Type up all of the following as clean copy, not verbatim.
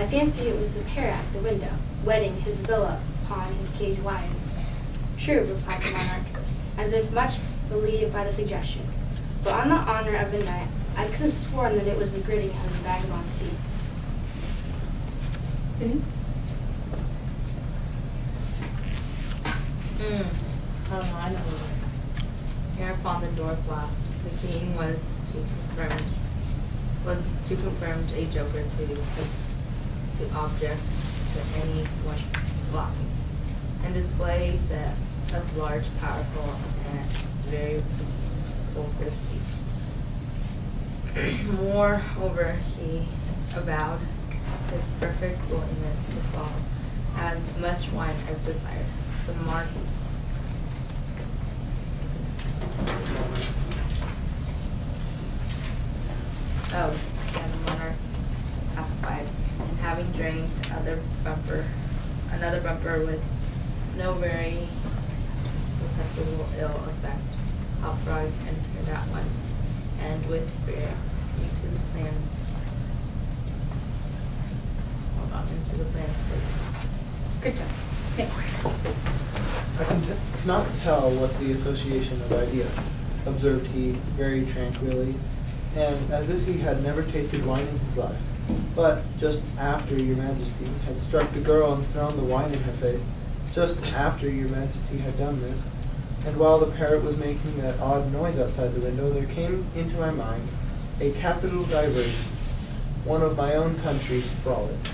I fancy it was the parrot at the window, wetting his villa upon his cage lion. True, replied the monarch, as if much relieved by the suggestion. But on the honor of the knight, I could have sworn that it was the gritting of the vagabond's teeth. Oh no, I know. Hereupon the door flapped. The king was too confirmed a joker to object to any one blocking, and display a set of large, powerful, and very repulsive teeth. Moreover, he avowed his perfect willingness to swallow as much wine as desired. The monarch the monarch pacified, and having drained another bumper with no very perceptible ill effect, Hopfrog entered at once, and with spirit into the plan. Into the plan's purpose. Good job. I cannot tell what the association of idea, observed he, very tranquilly, and as if he had never tasted wine in his life. But just after your majesty had struck the girl and thrown the wine in her face, just after your majesty had done this, and while the parrot was making that odd noise outside the window, there came into my mind a capital diversion, one of my own country's frolics,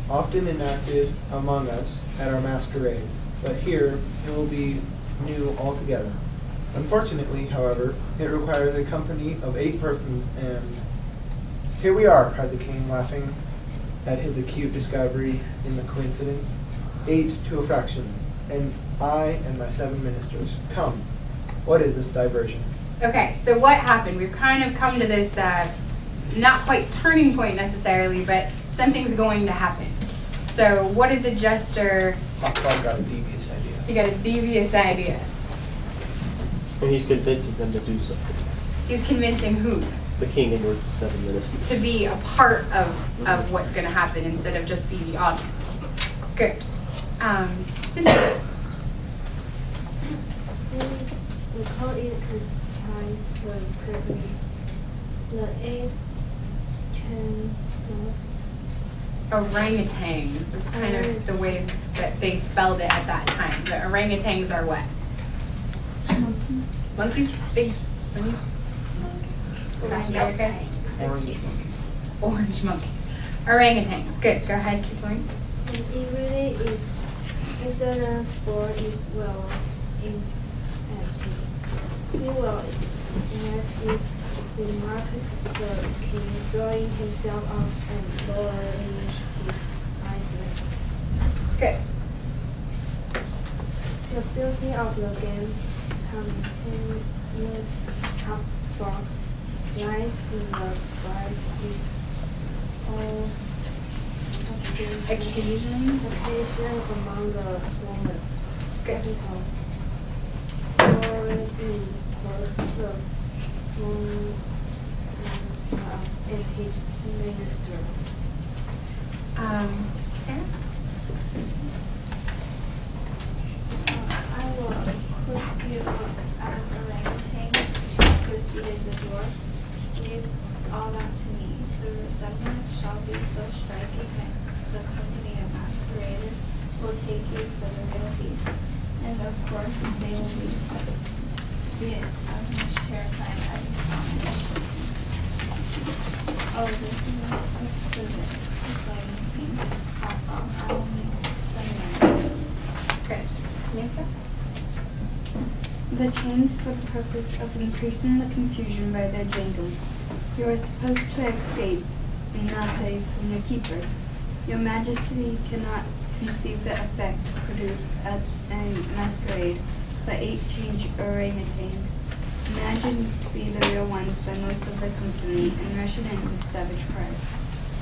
often enacted among us at our masquerades, but here it will be new altogether. Unfortunately, however, it requires a company of 8 persons, and here we are, cried the king, laughing at his acute discovery in the coincidence. 8 to a fraction, and I and my 7 ministers. Come, what is this diversion? Okay, so what happened? We've kind of come to this, not quite turning point necessarily, but something's going to happen. So what did the jester... Hopfrog got a devious idea. He got a devious idea. And he's convincing them to do something. He's convincing who? The king and his 7 ministers. To be a part of what's going to happen instead of just be the audience. Good. Cynthia. We call it concise currently. The 8 Orangutans. That's kind of the way that they spelled it at that time. The orangutans are what? Monkeys? Big monkeys? Latin America? Orange monkeys. Orange monkeys. Orangutans. Good. Go ahead. Keep going. And it really is internal sport is well inactive. Meanwhile, inactive remarked the king, drawing himself up and lowering his eyelids. Good. The beauty of the game continued Hopfrog lies in the fact is all Occasionally. occasion among the women. Good. Already was the one and his minister. Sarah? I will put you up as orangutans proceeded the dwarf. Leave all that to me. The resemblance shall be so striking that the company of masqueraders will take you for the real beast. And of course they will be as much terrified as astonished. Oh, this is exquisite, exclaimed the king. I will make some. Good. Samantha? The chains for the purpose of increasing the confusion by their jangling. You are supposed to escape and not save from your keepers. Your Majesty cannot conceive the effect produced at a masquerade by 8 changed orangutans, imagined to be the real ones by most of the company, and rushing in with savage cries.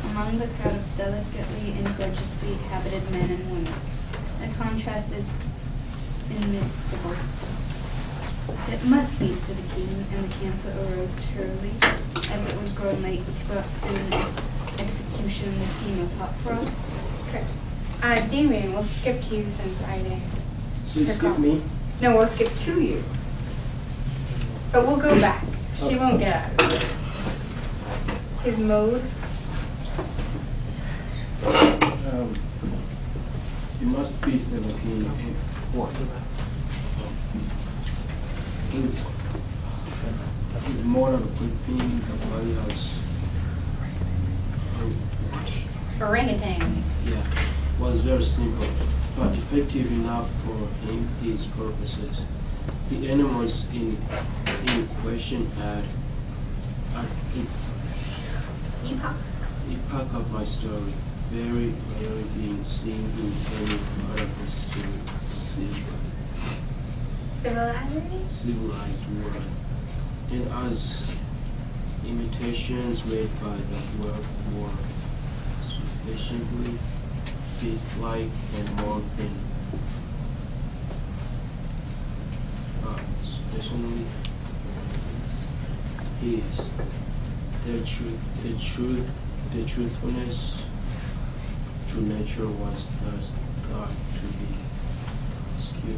Among the crowd of delicately and gorgeously habited men and women, the contrast is inimitable. It must be, said the king, and the council arose cheerily, as it was growing late, to go out and execute execution in the scheme of Hop Frog? Correct. Damien, we'll skip to you since I didn't. So you skip me? No, we'll skip to you. But we'll go back. She won't get out of it. His mode. It must be 17 and what? His mode of equipping the warriors, Orangutan. yeah, was very simple, but effective enough for his purposes. The animals in question had at epoch of my story, very rarely being seen in any part of the civilized world. And as imitations made by the world were sufficiently beast-like and more than sufficiently hideous. The truthfulness to nature was thus thought to be skewed.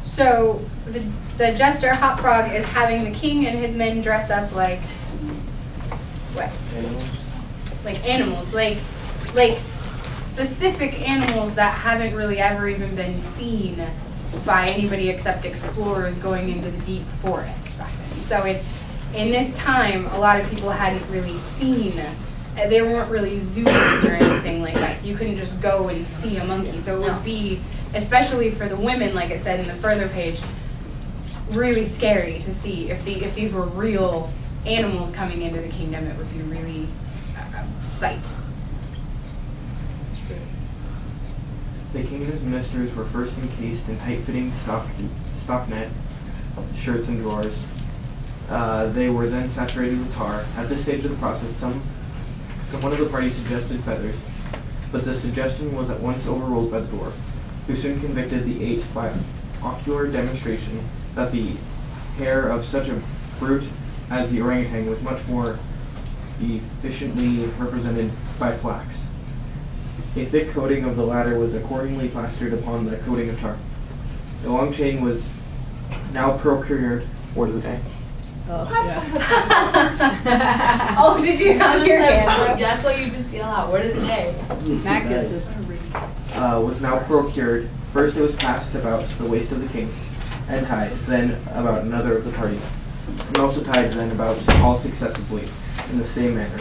So the jester Hop Frog is having the king and his men dress up like what? Animals? Like animals, like specific animals that haven't really ever even been seen by anybody except explorers going into the deep forest back then. So it's in this time a lot of people hadn't really seen. They weren't really zoos or anything like that, so you couldn't just go and see a monkey. So it would be, especially for the women, like it said in the further page, really scary to see if these were real animals coming into the kingdom. It would be really a sight. The kingdom's ministers were first encased in tight-fitting stockinette shirts and drawers. They were then saturated with tar. At this stage of the process, one of the party suggested feathers, but the suggestion was at once overruled by the dwarf, who soon convicted the 8 by ocular demonstration that the hair of such a brute as the orangutan was much more efficiently represented by flax. A thick coating of the latter was accordingly plastered upon the coating of tar. The long chain was now procured. Word of the day. Oh, Oh, did you have your hand up? That's what you just yell out. Word of the day. Matt gets Nice. it. Was now procured. First it was passed about the waist of the king, and tied, then about another of the party, and also tied then about all successively, in the same manner.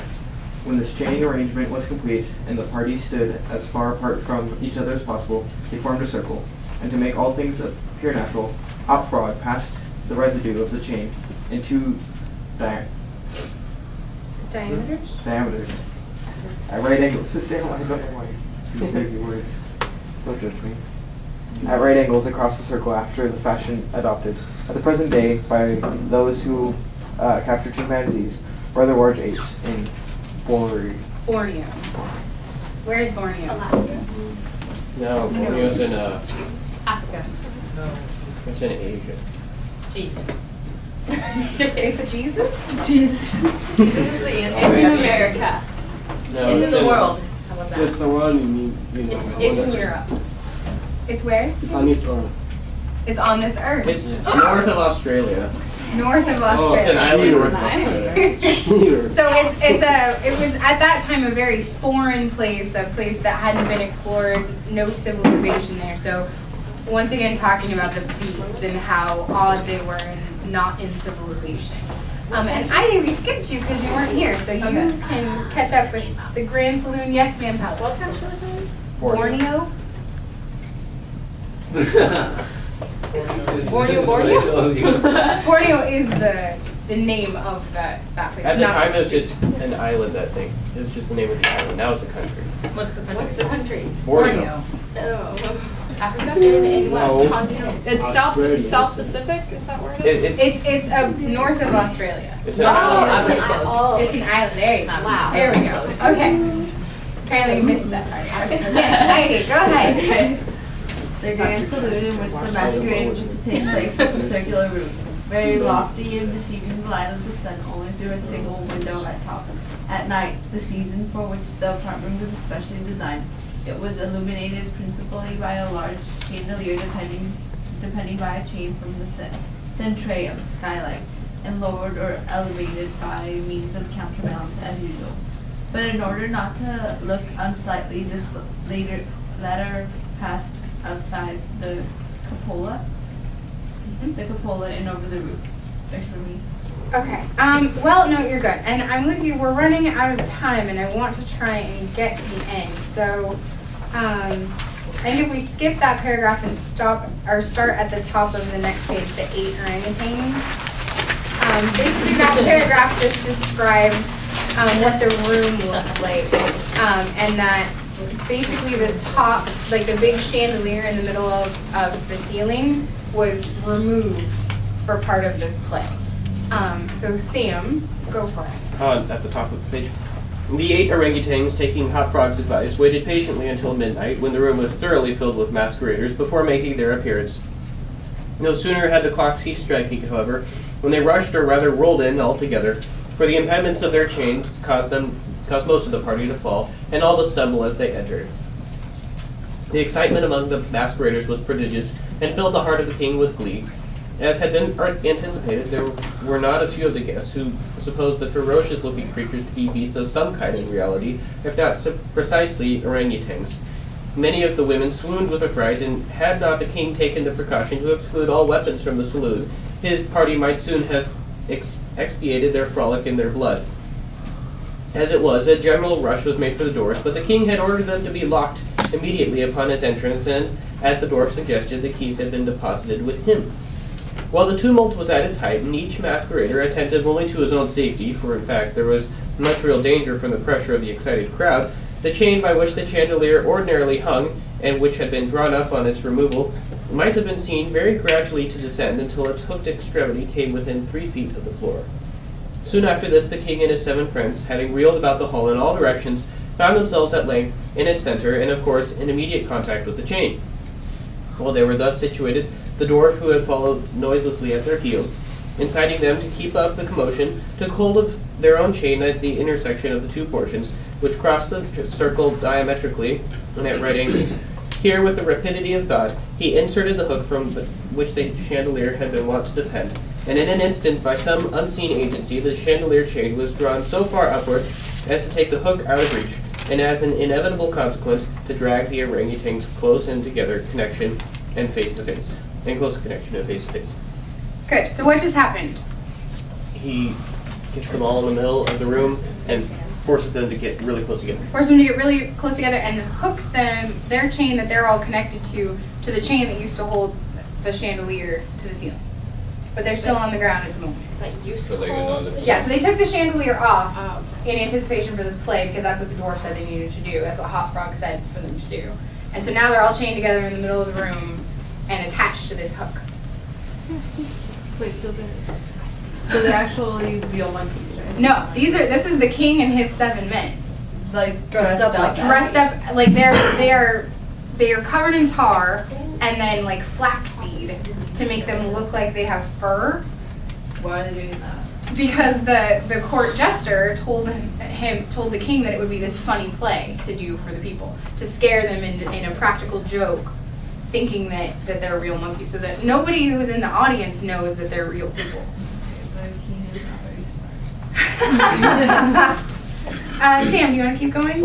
When this chaining arrangement was complete, and the party stood as far apart from each other as possible, they formed a circle, and to make all things appear natural, Hop Frog passed the residue of the chain in 2 diameters at right angles. I don't know why. These crazy words. Don't judge me. At right angles across the circle after the fashion adopted at the present day by those who capture chimpanzees, or other large apes in Borneo. Where's Borneo? Alaska. No, Borneo's in Africa. it's in Asia. Jesus. Is it Jesus? This is the answer. It's in America. No, It's in the world. How about that? It's a world you mean. It's in Europe. It's where? It's on its own. It's on this earth. It's north of Australia. North of Oh, It's an Australia. island. So it was at that time a very foreign place, a place that hadn't been explored, no civilization there. So once again talking about the beasts and how odd they were and not in civilization. And I think we skipped you because you weren't here, so you can catch up with the Grand Saloon Yes Man Palace. What country was it in? Borneo? Borneo. Borneo is the name of that place. At the not- time, it was just an island, I think. It was just the name of the island. Now it's a country. What's the country? What's the country? Borneo. Oh, Africa? In what No. continent? It's Australia. South Pacific, is that where it is? It's north of Australia. It's an Oh, island. I was close. Oh. It's an island. There you go. Wow. There we go. Okay. Apparently missed that part. Yes, Heidi, go ahead. The grand saloon in which the masquerade was to take place was a circular room, very lofty and receiving the light of the sun only through a single window at top. At night, the season for which the apartment was especially designed, it was illuminated principally by a large chandelier depending by a chain from the centre of the skylight, and lowered or elevated by means of counterbalance as usual. But in order not to look unsightly, this ladder passed outside the cupola, and over the roof. Back for me. Okay, well, no, you're good. And I'm with you, we're running out of time and I want to try and get to the end. So, I think if we skip that paragraph and start at the top of the next page, the 8 orangutans. Basically that paragraph just describes what the room looks like. And that basically the top, like the big chandelier in the middle of the ceiling was removed for part of this play. So Sam, go for it. At the top of the page. The 8 orangutans, taking Hop Frog's advice, waited patiently until midnight, when the room was thoroughly filled with masqueraders, before making their appearance. No sooner had the clock ceased striking, however, when they rushed, or rather rolled in altogether, for the impediments of their chains caused most of the party to fall, and all to stumble as they entered. The excitement among the masqueraders was prodigious, and filled the heart of the king with glee. As had been anticipated, there were not a few of the guests who supposed the ferocious-looking creatures to be beasts of some kind in reality, if not so precisely orangutans. Many of the women swooned with affright, and had not the king taken the precaution to exclude all weapons from the saloon, his party might soon have expiated their frolic in their blood. As it was, a general rush was made for the doors, but the king had ordered them to be locked immediately upon his entrance, and at the dwarf's suggestion the keys had been deposited with him. While the tumult was at its height, and each masquerader attentive only to his own safety, for in fact there was much real danger from the pressure of the excited crowd, the chain by which the chandelier ordinarily hung, and which had been drawn up on its removal, might have been seen very gradually to descend until its hooked extremity came within 3 feet of the floor. Soon after this, the king and his 7 friends, having reeled about the hall in all directions, found themselves at length in its center, and of course in immediate contact with the chain. While they were thus situated, the dwarf, who had followed noiselessly at their heels, inciting them to keep up the commotion, took hold of their own chain at the intersection of the 2 portions, which crossed the circle diametrically and at right angles. Here, with the rapidity of thought, he inserted the hook from which the chandelier had been wont to depend, and in an instant, by some unseen agency, the chandelier chain was drawn so far upward as to take the hook out of reach, and as an inevitable consequence, to drag the orangutans close in together connection and face to face. In close connection and face to face. Good, so what just happened? He gets them all in the middle of the room and forces them to get really close together. Forces them to get really close together and hooks them, their chain that they're all connected to the chain that used to hold the chandelier to the ceiling. But they're still on the ground at the moment. So they can know that. Yeah, so they took the chandelier off in anticipation for this play because that's what the dwarf said they needed to do. That's what Hop Frog said for them to do. And so now they're all chained together in the middle of the room and attached to this hook. Wait, so they're actually real monkeys, right? No, this is the king and his 7 men. Like Dressed up, like they are covered in tar and then like flaxseed to make them look like they have fur. Why are they doing that? Because the court jester told the king that it would be this funny play to do for the people, to scare them in a practical joke, thinking that they're real monkeys, so that nobody who's in the audience knows that they're real people. The king is not very smart. Sam, do you want to keep going?